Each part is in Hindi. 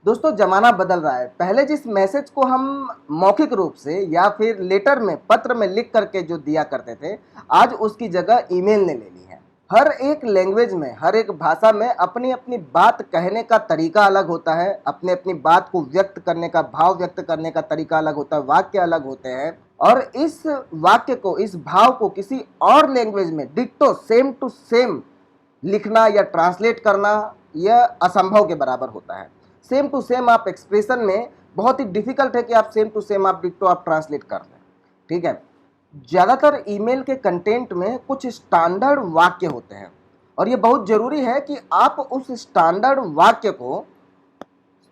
दोस्तों ज़माना बदल रहा है। पहले जिस मैसेज को हम मौखिक रूप से या फिर लेटर में, पत्र में लिख करके जो दिया करते थे, आज उसकी जगह ईमेल ने ले ली है। हर एक लैंग्वेज में, हर एक भाषा में अपनी-अपनी बात कहने का तरीका अलग होता है, अपनी-अपनी बात को व्यक्त करने का, भाव व्यक्त करने का तरीका अलग होता है, वाक्य अलग होते हैं और इस वाक्य को, इस भाव को किसी और लैंग्वेज में डिट्टो सेम टू सेम लिखना या ट्रांसलेट करना यह असंभव के बराबर होता है। सेम टू सेम आप एक्सप्रेशन में बहुत ही डिफिकल्ट है कि आप सेम टू सेम आप डिट्टो आप ट्रांसलेट कर लें। ठीक है, ज़्यादातर ईमेल के कंटेंट में कुछ स्टैंडर्ड वाक्य होते हैं और ये बहुत ज़रूरी है कि आप उस स्टैंडर्ड वाक्य को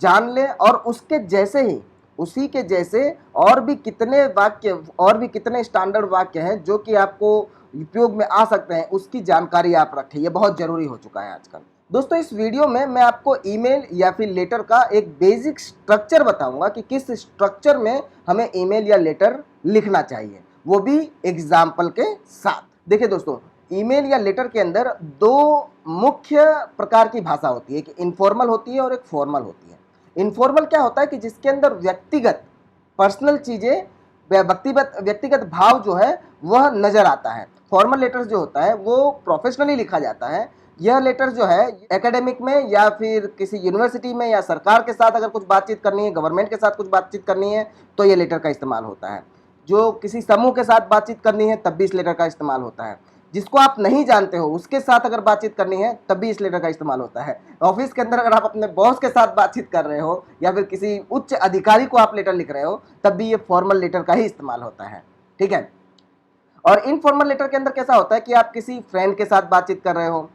जान लें और उसके जैसे ही, उसी के जैसे और भी कितने वाक्य, और भी कितने स्टैंडर्ड वाक्य हैं जो कि आपको उपयोग में आ सकते हैं, उसकी जानकारी आप रखें। ये बहुत ज़रूरी हो चुका है आजकल। दोस्तों, इस वीडियो में मैं आपको ईमेल या फिर लेटर का एक बेसिक स्ट्रक्चर बताऊंगा कि किस स्ट्रक्चर में हमें ईमेल या लेटर लिखना चाहिए, वो भी एग्जाम्पल के साथ। देखिए दोस्तों, ईमेल या लेटर के अंदर दो मुख्य प्रकार की भाषा होती है, कि इनफॉर्मल होती है और एक फॉर्मल होती है। इनफॉर्मल क्या होता है कि जिसके अंदर व्यक्तिगत, पर्सनल चीज़ें, व्यक्तिगत भाव जो है वह नज़र आता है। फॉर्मल लेटर्स जो होता है वो प्रोफेशनली लिखा जाता है। यह लेटर जो है एकेडमिक में या फिर किसी यूनिवर्सिटी में या सरकार के साथ अगर कुछ बातचीत करनी है, गवर्नमेंट के साथ कुछ बातचीत करनी है, तो ये लेटर का इस्तेमाल होता है। जो किसी समूह के साथ बातचीत करनी है तब भी इस लेटर का इस्तेमाल होता है। जिसको आप नहीं जानते हो उसके साथ अगर बातचीत करनी है तब भी इस लेटर का इस्तेमाल होता है। ऑफिस के अंदर अगर आप अपने बॉस के साथ बातचीत कर रहे हो या फिर किसी उच्च अधिकारी को आप लेटर लिख रहे हो, तब भी ये फॉर्मल लेटर का ही इस्तेमाल होता है। ठीक है, और इनफॉर्मल लेटर के अंदर कैसा होता है कि आप किसी फ्रेंड के साथ बातचीत कर रहे हो,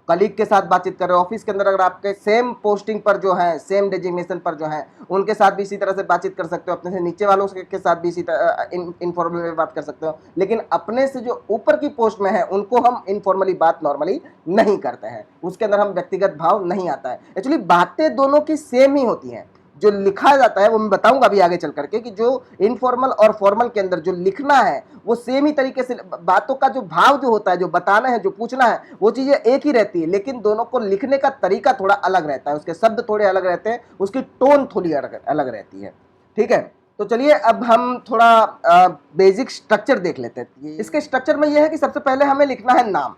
कलीग के साथ बातचीत कर रहे हो, ऑफिस के अंदर अगर आपके सेम पोस्टिंग पर जो है, सेम डेजिग्नेशन पर जो है, उनके साथ भी इसी तरह से बातचीत कर सकते हो। अपने से नीचे वालों के साथ भी इसी तरह इनफॉर्मल में बात कर सकते हो। लेकिन अपने से जो ऊपर की पोस्ट में है उनको हम इनफॉर्मली बात नॉर्मली नहीं करते हैं, उसके अंदर हम व्यक्तिगत भाव नहीं आता है। एक्चुअली बातें दोनों की सेम ही होती हैं। जो लिखा जाता है वो मैं बताऊंगा अभी आगे चल करके कि जो इनफॉर्मल और फॉर्मल के अंदर जो लिखना है वो सेम ही तरीके से, बातों का जो भाव जो होता है, जो बताना है, जो पूछना है, वो चीजें एक ही रहती है, लेकिन दोनों को लिखने का तरीका थोड़ा अलग रहता है, उसके शब्द थोड़े अलग रहते हैं, उसकी टोन थोड़ी अलग रहती है। ठीक है, तो चलिए अब हम थोड़ा बेसिक स्ट्रक्चर देख लेते हैं। इसके स्ट्रक्चर में यह है कि सबसे पहले हमें लिखना है नाम।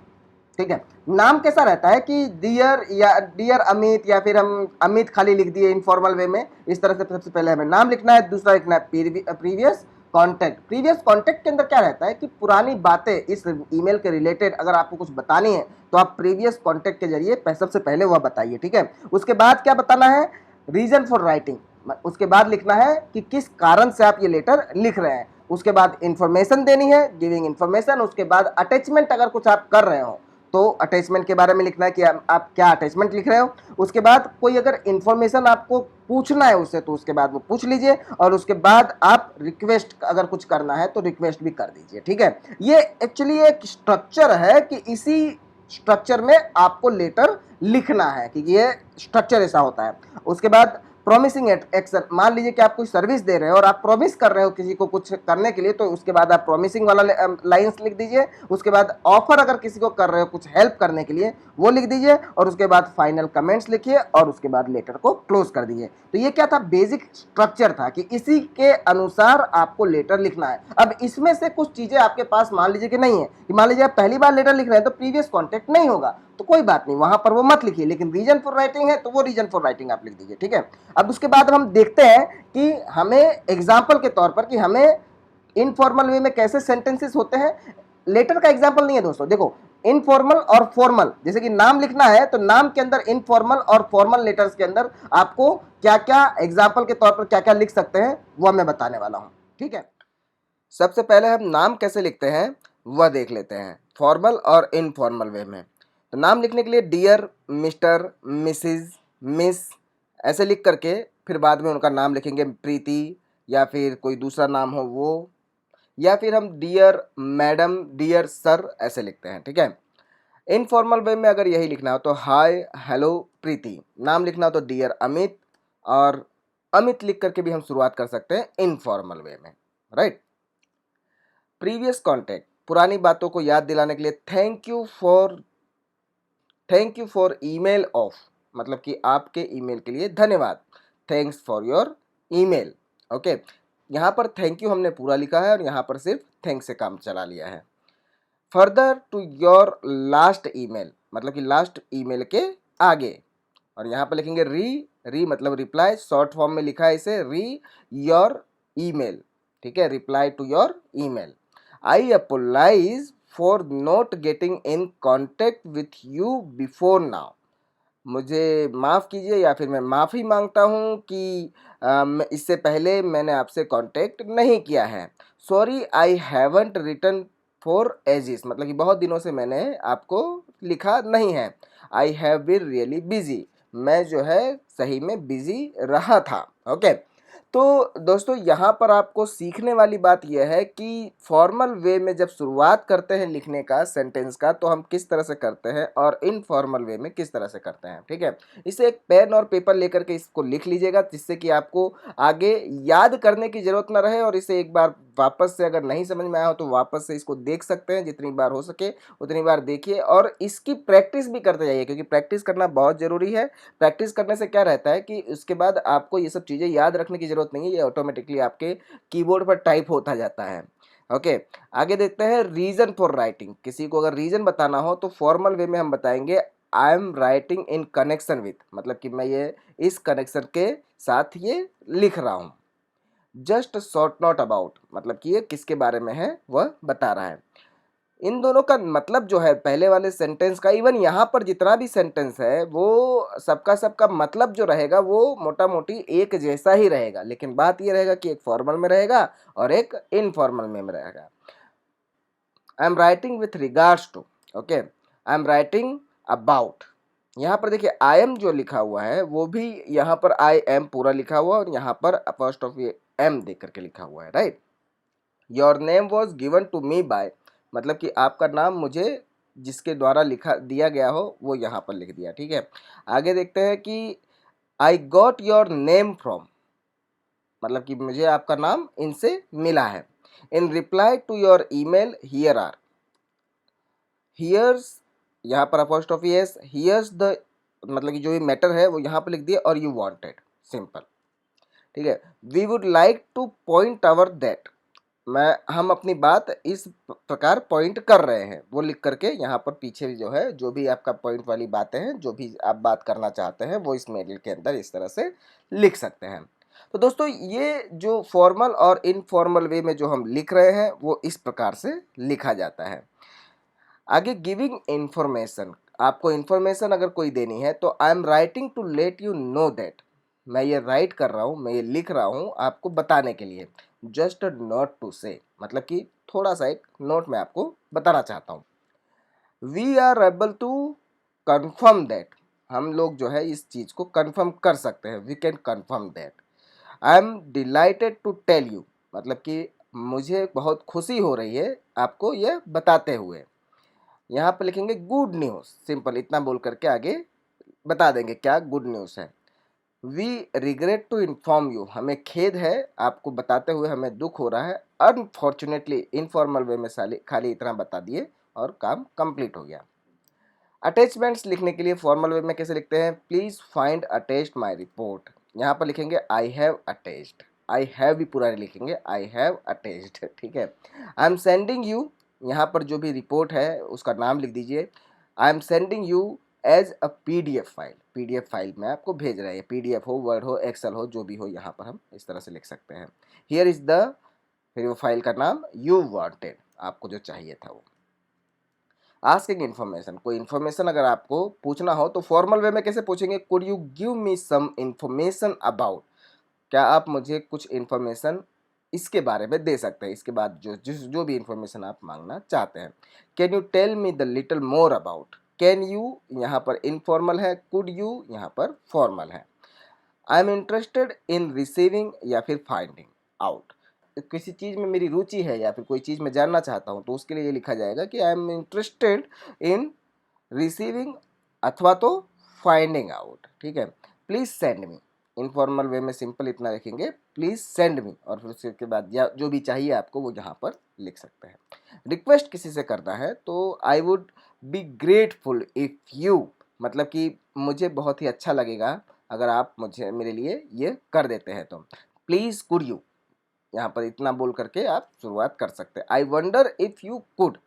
ठीक है, नाम कैसा रहता है कि डियर या डियर अमित, या फिर हम अमित खाली लिख दिए इनफॉर्मल वे में। इस तरह से सबसे पहले हमें नाम लिखना है। दूसरा लिखना है प्रीवियस कॉन्टैक्ट। प्रीवियस कॉन्टैक्ट के अंदर क्या रहता है कि पुरानी बातें इस ईमेल के रिलेटेड अगर आपको कुछ बतानी है तो आप प्रीवियस कॉन्टैक्ट के जरिए सबसे पहले वह बताइए। ठीक है, उसके बाद क्या बताना है, रीजन फॉर राइटिंग। उसके बाद लिखना है कि किस कारण से आप ये लेटर लिख रहे हैं। उसके बाद इंफॉर्मेशन देनी है, गिविंग इंफॉर्मेशन। उसके बाद अटैचमेंट अगर कुछ आप कर रहे हो तो अटैचमेंट के बारे में लिखना है कि आप क्या अटैचमेंट लिख रहे हो। उसके बाद कोई अगर इन्फॉर्मेशन आपको पूछना है उससे तो उसके बाद वो पूछ लीजिए, और उसके बाद आप रिक्वेस्ट अगर कुछ करना है तो रिक्वेस्ट भी कर दीजिए। ठीक है, ये एक्चुअली एक स्ट्रक्चर है कि इसी स्ट्रक्चर में आपको लेटर लिखना है, कि ये स्ट्रक्चर ऐसा होता है। उसके बाद प्रॉमिसिंग एक्शन। मान लीजिए कि आप कोई सर्विस दे रहे हो और आप प्रॉमिस कर रहे हो किसी को कुछ करने के लिए, तो उसके बाद आप प्रॉमिसिंग वाला लाइंस लिख दीजिए। उसके बाद ऑफर अगर किसी को कर रहे हो कुछ हेल्प करने के लिए, वो लिख दीजिए। और उसके बाद फाइनल कमेंट्स लिखिए और उसके बाद लेटर को क्लोज कर दीजिए। तो ये क्या था, बेसिक स्ट्रक्चर था कि इसी के अनुसार आपको लेटर लिखना है। अब इसमें से कुछ चीजें आपके पास मान लीजिए कि नहीं है, कि मान लीजिए आप पहली बार लेटर लिख रहे हैं तो प्रीवियस कॉन्टेक्ट नहीं होगा, तो कोई बात नहीं, वहां पर वो मत लिखिए। लेकिन रीजन फॉर राइटिंग है तो वो रीजन फॉर राइटिंग आप लिख दीजिए। ठीक है, अब उसके बाद हम देखते हैं कि हमें एग्जाम्पल के तौर पर कि हमें इनफॉर्मल वे में कैसे सेंटेंसेस होते हैं। लेटर का एग्जाम्पल नहीं है दोस्तों, देखो इनफॉर्मल और फॉर्मल, जैसे कि नाम लिखना है तो नाम के अंदर इनफॉर्मल और फॉर्मल लेटर्स के अंदर आपको क्या क्या एग्जाम्पल के तौर पर क्या क्या लिख सकते हैं वह मैं बताने वाला हूं। ठीक है, सबसे पहले हम नाम कैसे लिखते हैं वह देख लेते हैं, फॉर्मल और इनफॉर्मल वे में। तो नाम लिखने के लिए डियर, मिस्टर, मिसिज, मिस ऐसे लिख करके फिर बाद में उनका नाम लिखेंगे, प्रीति या फिर कोई दूसरा नाम हो वो, या फिर हम डियर मैडम, डियर सर ऐसे लिखते हैं। ठीक है, इनफॉर्मल वे में अगर यही लिखना हो तो हाय, हेलो, प्रीति। नाम लिखना हो तो डियर अमित, और अमित लिख करके भी हम शुरुआत कर सकते हैं इनफॉर्मल वे में। राइट, प्रीवियस कॉन्टैक्ट, पुरानी बातों को याद दिलाने के लिए thank you for email of, मतलब कि आपके ईमेल के लिए धन्यवाद। Thanks for your email. Okay, यहाँ पर थैंक यू हमने पूरा लिखा है और यहाँ पर सिर्फ थैंक्स से काम चला लिया है। Further to your last email, मतलब कि लास्ट ईमेल के आगे, और यहाँ पर लिखेंगे री मतलब रिप्लाई, शॉर्ट फॉर्म में लिखा है इसे री योर ईमेल, ठीक है, reply to your email. I apologise for not getting in contact with you before now, मुझे माफ़ कीजिए या फिर मैं माफ़ी मांगता हूँ कि इससे पहले मैंने आपसे कांटेक्ट नहीं किया है। Sorry I haven't written for ages, मतलब कि बहुत दिनों से मैंने आपको लिखा नहीं है। I have been really busy, मैं जो है सही में बिजी रहा था। ओके, तो दोस्तों यहाँ पर आपको सीखने वाली बात यह है कि फॉर्मल वे में जब शुरुआत करते हैं लिखने का सेंटेंस का, तो हम किस तरह से करते हैं और इनफॉर्मल वे में किस तरह से करते हैं, ठीक है। इसे एक पेन और पेपर लेकर के इसको लिख लीजिएगा, जिससे कि आपको आगे याद करने की ज़रूरत ना रहे, और इसे एक बार वापस से अगर नहीं समझ में आया हो तो वापस से इसको देख सकते हैं, जितनी बार हो सके उतनी बार देखिए, और इसकी प्रैक्टिस भी करते जाइए, क्योंकि प्रैक्टिस करना बहुत ज़रूरी है। प्रैक्टिस करने से क्या रहता है कि उसके बाद आपको ये सब चीज़ें याद रखने की ज़रूरत नहीं है, ये ऑटोमेटिकली आपके कीबोर्ड पर टाइप होता जाता है। ओके, आगे देखते हैं रीज़न फॉर राइटिंग। किसी को अगर रीज़न बताना हो तो फॉर्मल वे में हम बताएंगे आई am writing in connection with, मतलब कि मैं ये इस कनेक्शन के साथ ये लिख रहा हूँ। जस्ट शॉर्ट नोट अबाउट, मतलब कि ये किसके बारे में है वह बता रहा है। इन दोनों का मतलब जो है पहले वाले सेंटेंस का, इवन यहाँ पर जितना भी सेंटेंस है वो सबका सबका मतलब जो रहेगा वो मोटा मोटी एक जैसा ही रहेगा, लेकिन बात ये रहेगा कि एक फॉर्मल में रहेगा और एक इनफॉर्मल में रहेगा। I am writing with regards to, okay, I am writing about, यहाँ पर देखिए आई एम जो लिखा हुआ है वो भी यहाँ पर आई एम पूरा लिखा हुआ है और यहाँ पर अपॉस्ट्रोफी एम देख करके लिखा हुआ है, right. Your name was given to me by, मतलब कि आपका नाम मुझे जिसके द्वारा लिखा दिया गया हो वो यहाँ पर लिख दिया, ठीक है। आगे देखते हैं कि I got your name from, मतलब कि मुझे आपका नाम इनसे मिला है। In reply to your email here are, here's यहाँ पर अपॉस्ट्रोफी एस, हियर्स द, मतलब कि जो भी मैटर है वो यहाँ पर लिख दिया, और यू वांटेड, सिंपल, ठीक है। We would like to point our that, हम अपनी बात इस प्रकार पॉइंट कर रहे हैं, वो लिख करके यहाँ पर पीछे जो है जो भी आपका पॉइंट वाली बातें हैं, जो भी आप बात करना चाहते हैं वो इस मेल के अंदर इस तरह से लिख सकते हैं। तो दोस्तों ये जो फॉर्मल और इनफॉर्मल वे में जो हम लिख रहे हैं वो इस प्रकार से लिखा जाता है। आगे गिविंग इंफॉर्मेशन, आपको इंफॉर्मेशन अगर कोई देनी है तो I am writing to let you know that, मैं ये राइट कर रहा हूँ, मैं ये लिख रहा हूँ आपको बताने के लिए। जस्ट नोट टू से, मतलब कि थोड़ा सा एक नोट में आपको बताना चाहता हूँ। We are able to confirm that, हम लोग जो है इस चीज़ को कन्फर्म कर सकते हैं, we can confirm that. I am delighted to tell you, मतलब कि मुझे बहुत खुशी हो रही है आपको ये बताते हुए। यहाँ पर लिखेंगे गुड न्यूज़, सिंपल इतना बोल करके आगे बता देंगे क्या गुड न्यूज़ है। We regret to inform you, हमें खेद है आपको बताते हुए, हमें दुख हो रहा है। अनफॉर्चुनेटली, इनफॉर्मल वे में खाली इतना बता दिए और काम कंप्लीट हो गया। अटैचमेंट्स लिखने के लिए फॉर्मल वे में कैसे लिखते हैं, please find attached my report, यहाँ पर लिखेंगे I have attached, I have भी पूरा नहीं लिखेंगे, आई हैव अटैच्ड, ठीक है। आई एम सेंडिंग यू, यहाँ पर जो भी रिपोर्ट है उसका नाम लिख दीजिए। I am sending you as a PDF file, PDF file में आपको भेज रहे हैं, पीडीएफ हो, वर्ड हो, एक्सेल हो, जो भी हो, यहाँ पर हम इस तरह से लिख सकते हैं। हियर इज द, फिर वो फाइल का नाम, यू वांटेड, आपको जो चाहिए था वो। आस्किंग इन्फॉर्मेशन, कोई इन्फॉर्मेशन अगर आपको पूछना हो तो फॉर्मल वे में कैसे पूछेंगे, could you give me some information about, क्या आप मुझे कुछ इन्फॉर्मेशन इसके बारे में दे सकते हैं, इसके बाद जो भी इन्फॉर्मेशन आप मांगना चाहते हैं। Can you tell me the little more about, can you यहाँ पर इनफॉर्मल है, कुड यू यहाँ पर फॉर्मल है। I am interested in receiving या फिर फाइंडिंग आउट, किसी चीज़ में मेरी रुचि है या फिर कोई चीज़ मैं जानना चाहता हूँ तो उसके लिए ये लिखा जाएगा कि I am interested in receiving अथवा तो फाइंडिंग आउट, ठीक है। Please send me, informal way में सिंपल इतना लिखेंगे, प्लीज़ सेंड मी, और फिर उसके बाद या जो भी चाहिए आपको वो यहाँ पर लिख सकते हैं। रिक्वेस्ट किसी से करना है तो आई would be grateful if you, मतलब कि मुझे बहुत ही अच्छा लगेगा अगर आप मुझे मेरे लिए ये कर देते हैं तो। प्लीज़ कुड यू, यहाँ पर इतना बोल करके आप शुरुआत कर सकते हैं। I wonder if you could,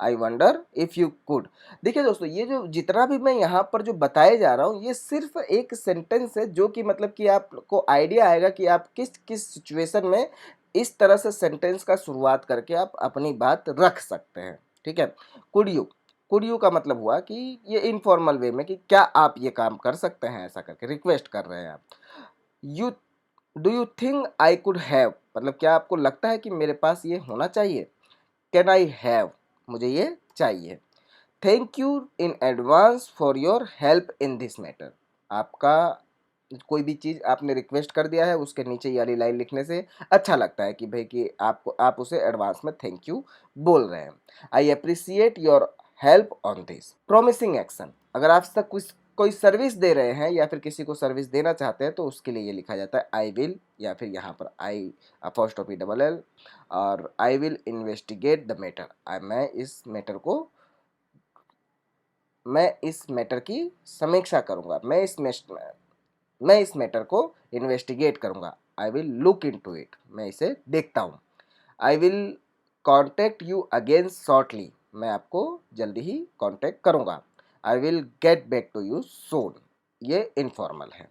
I wonder if you could. देखिए दोस्तों, ये जो जितना भी मैं यहाँ पर जो बताए जा रहा हूँ, ये सिर्फ एक सेंटेंस है जो कि मतलब कि आपको आइडिया आएगा कि आप किस किस सिचुएशन में इस तरह से सेंटेंस का शुरुआत करके आप अपनी बात रख सकते हैं। ठीक है, कुड यू का मतलब हुआ कि ये इनफॉर्मल वे में कि क्या आप ये काम कर सकते हैं, ऐसा करके रिक्वेस्ट कर रहे हैं आप। You do you think I could have, मतलब क्या आपको लगता है कि मेरे पास ये होना चाहिए। कैन आई हैव, मुझे ये चाहिए। Thank you in advance for your help in this matter, आपका कोई भी चीज़ आपने रिक्वेस्ट कर दिया है, उसके नीचे ये वाली लाइन लिखने से अच्छा लगता है कि भाई कि आप उसे एडवांस में थैंक यू बोल रहे हैं। I appreciate your help on this. Promising action, अगर आप तक कुछ कोई सर्विस दे रहे हैं या फिर किसी को सर्विस देना चाहते हैं तो उसके लिए ये लिखा जाता है आई विल, या फिर यहाँ पर आई अपोस्ट्रोफी डबल एल, और I will investigate the matter, मैं इस मैटर की समीक्षा करूंगा, मैं इस मैटर को इन्वेस्टिगेट करूंगा। I will look into it, मैं इसे देखता हूँ। I will contact you again shortly, मैं आपको जल्दी ही कॉन्टेक्ट करूंगा। I will get back to you soon, ये इनफॉर्मल है।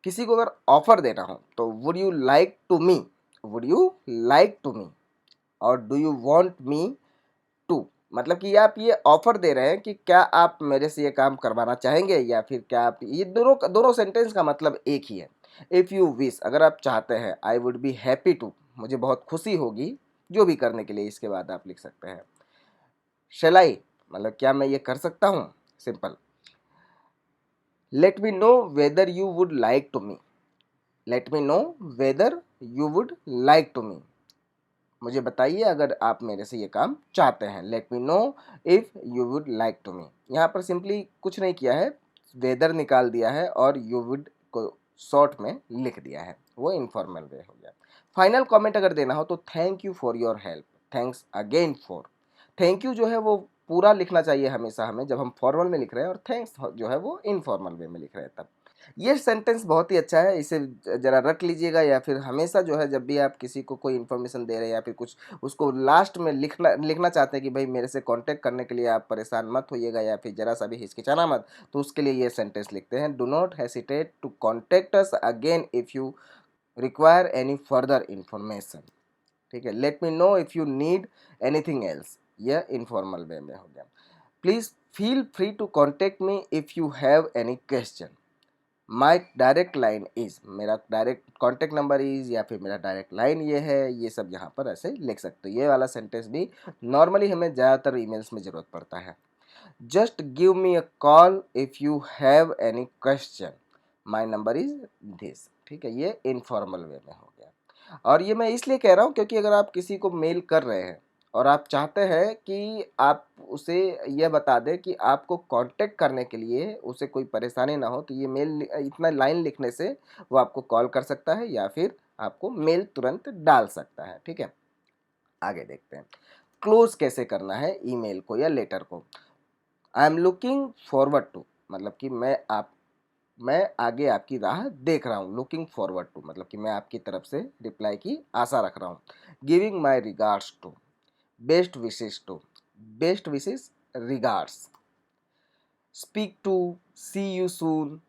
किसी को अगर ऑफर देना हो तो would you like to me, would you like to me, और do you want me to, मतलब कि आप ये ऑफर दे रहे हैं कि क्या आप मेरे से ये काम करवाना चाहेंगे, या फिर क्या आप, ये दोनों दोनों सेंटेंस का मतलब एक ही है। इफ़ यू विश, अगर आप चाहते हैं। I would be happy to, मुझे बहुत खुशी होगी जो भी करने के लिए, इसके बाद आप लिख सकते हैं। शैल आई, मतलब क्या मैं ये कर सकता हूँ, simple. Let me know whether you would like to me, let me know whether you would like to me, मुझे बताइए अगर आप मेरे से ये काम चाहते हैं। Let me know if you would like to me, यहाँ पर सिंपली कुछ नहीं किया है, वेदर निकाल दिया है और यू वुड को शॉर्ट में लिख दिया है, वो इनफॉर्मल वे हो गया। फाइनल कमेंट अगर देना हो तो thank you for your help, thanks again for. Thank you जो है वो पूरा लिखना चाहिए हमेशा हमें जब हम फॉर्मल में लिख रहे हैं, और थैंक्स जो है वो इनफॉर्मल वे में लिख रहे हैं तब। ये सेंटेंस बहुत ही अच्छा है, इसे ज़रा रख लीजिएगा, या फिर हमेशा जो है जब भी आप किसी को कोई इन्फॉर्मेशन दे रहे हैं या फिर कुछ उसको लास्ट में लिखना चाहते हैं कि भाई मेरे से कांटेक्ट करने के लिए आप परेशान मत होइएगा या फिर ज़रा सा भी हिचकिचाना मत, तो उसके लिए ये सेंटेंस लिखते हैं। Do not hesitate to contact us again if you require any further information. ठीक है, let me know if you need anything else, यह इनफॉर्मल वे में हो गया। Please feel free to contact me if you have any question. My direct line is, मेरा डायरेक्ट कॉन्टैक्ट नंबर इज़, या फिर मेरा डायरेक्ट लाइन ये है, ये सब यहाँ पर ऐसे लिख सकते हो। ये वाला सेंटेंस भी नॉर्मली हमें ज़्यादातर ईमेल्स में ज़रूरत पड़ता है। Just give me a call if you have any question, my number is this. ठीक है, ये इनफॉर्मल वे में हो गया। और ये मैं इसलिए कह रहा हूँ क्योंकि अगर आप किसी को मेल कर रहे हैं और आप चाहते हैं कि आप उसे यह बता दें कि आपको कांटेक्ट करने के लिए उसे कोई परेशानी ना हो, तो ये मेल इतना लाइन लिखने से वो आपको कॉल कर सकता है या फिर आपको मेल तुरंत डाल सकता है। ठीक है, आगे देखते हैं क्लोज कैसे करना है ईमेल को या लेटर को। I am looking forward to, मतलब कि मैं आगे आपकी राह देख रहा हूँ। लुकिंग फॉरवर्ड टू मतलब कि मैं आपकी तरफ से रिप्लाई की आशा रख रहा हूँ। Giving my regards to, best wishes to, best wishes regards. Speak to, see you soon,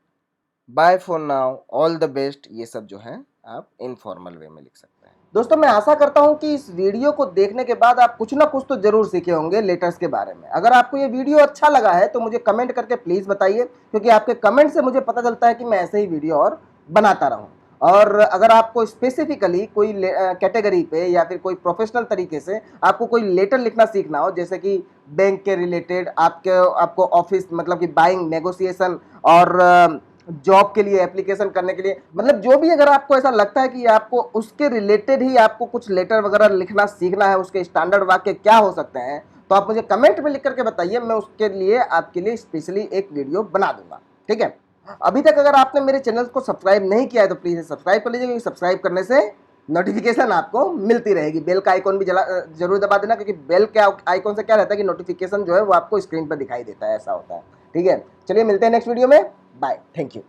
bye for now, all the best, ये सब जो है आप इनफॉर्मल वे में लिख सकते हैं। दोस्तों, मैं आशा करता हूं कि इस वीडियो को देखने के बाद आप कुछ ना कुछ तो जरूर सीखे होंगे लेटर्स के बारे में। अगर आपको ये वीडियो अच्छा लगा है तो मुझे कमेंट करके प्लीज बताइए, क्योंकि आपके कमेंट से मुझे पता चलता है कि मैं ऐसे ही वीडियो और बनाता रहूं। और अगर आपको स्पेसिफिकली कोई कैटेगरी पे या फिर कोई प्रोफेशनल तरीके से आपको कोई लेटर लिखना सीखना हो, जैसे कि बैंक के रिलेटेड, आपको ऑफिस मतलब कि बाइंग नेगोशिएशन और जॉब के लिए एप्लीकेशन करने के लिए, मतलब जो भी अगर आपको ऐसा लगता है कि आपको उसके रिलेटेड ही आपको कुछ लेटर वगैरह लिखना सीखना है, उसके स्टैंडर्ड वाक्य क्या हो सकते हैं, तो आप मुझे कमेंट में लिख करके बताइए, मैं उसके लिए आपके लिए स्पेशली एक वीडियो बना दूंगा। ठीक है, अभी तक अगर आपने मेरे चैनल को सब्सक्राइब नहीं किया है तो प्लीज सब्सक्राइब कर लीजिए, क्योंकि सब्सक्राइब करने से नोटिफिकेशन आपको मिलती रहेगी। बेल का आइकॉन भी जरूर दबा देना, क्योंकि बेल के आइकॉन से क्या रहता है कि नोटिफिकेशन जो है वो आपको स्क्रीन पर दिखाई देता है, ऐसा होता है। ठीक है, चलिए मिलते हैं नेक्स्ट वीडियो में। Bye, thank you.